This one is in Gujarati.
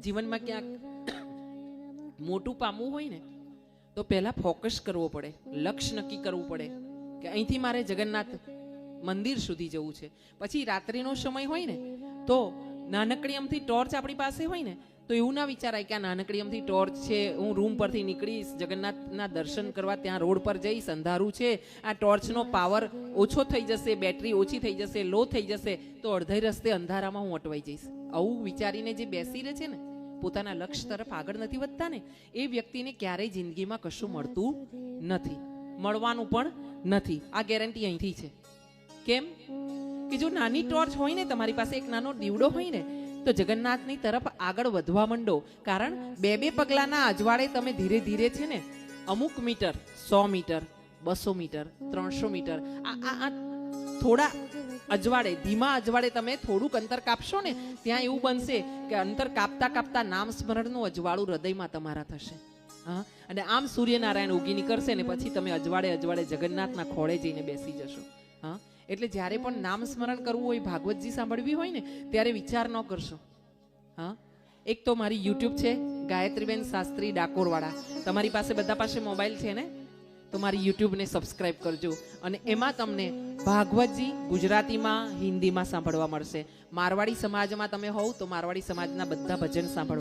જીવનમાં ક્યાંક મોટું પામવું હોય ને તો પહેલા ફોકસ કરવો પડે, લક્ષ્ય નક્કી કરવું પડે કે અહીંથી મારે જગન્નાથ મંદિર સુધી જવું છે. પછી રાત્રિનો સમય હોય ને તો નાનકડી અમથી ટોર્ચ આપણી પાસે હોય ને તો એવું ના વિચારાય કે આ નાનકડી અમથી ટોર્ચ છે, હું રૂમ પરથી નીકળીશ, જગન્નાથના દર્શન કરવા ત્યાં રોડ પર જઈશ, અંધારું છે, આ ટોર્ચનો પાવર ઓછો થઈ જશે, બેટરી ઓછી થઈ જશે, લો થઈ જશે તો અડધે રસ્તે અંધારામાં હું અટવાઈ જઈશ. આવું વિચારીને જે બેસી રહે છે ને, પોતાના લક્ષ્ય તરફ આગળ નથી વધતા ને, એ વ્યક્તિને ક્યારેય જિંદગીમાં કશું મળતું નથી, મળવાનું પણ નથી. આ ગેરંટી અહીંથી છે. કેમ કે જો નાની ટોર્ચ હોય ને, તમારી પાસે એક નાનો દીવડો હોય ને તો જગન્નાથની તરફ આગળ વધવા માંડો. કારણ બે બે પગલાના અજવાળે તમે ધીરે ધીરે છે ને અમુક મીટર, 100 મીટર, 200 મીટર, 300 મીટર, આ થોડા અજવાળે, ધીમા અજવાળે તમે થોડુંક અંતર કાપશો ને ત્યાં એવું બનશે કે અંતર કાપતા કાપતા નામ સ્મરણનું અજવાળું હૃદયમાં તમારા થશે. હા, અને આમ સૂર્યનારાયણ ઉગી નીકળશે ને પછી તમે અજવાળે અજવાળે જગન્નાથના ખોળે જઈને બેસી જશો. હા, એટલે જ્યારે પણ નામ સ્મરણ કરવું હોય, ભાગવતજી સાંભળવી હોય ને ત્યારે વિચાર ન કરશો. હા, એક તો મારી યુટ્યુબ છે ગાયત્રીબેન શાસ્ત્રી ડાકોરવાળા. તમારી પાસે બધા પાસે મોબાઈલ છે ને તો મારી યુટ્યુબને સબસ્ક્રાઇબ કરજો અને એમાં તમને ભાગવતજી ગુજરાતીમાં, હિન્દીમાં સાંભળવા મળશે. મારવાડી સમાજમાં તમે હોવ તો મારવાડી સમાજના બધા ભજન સાંભળવા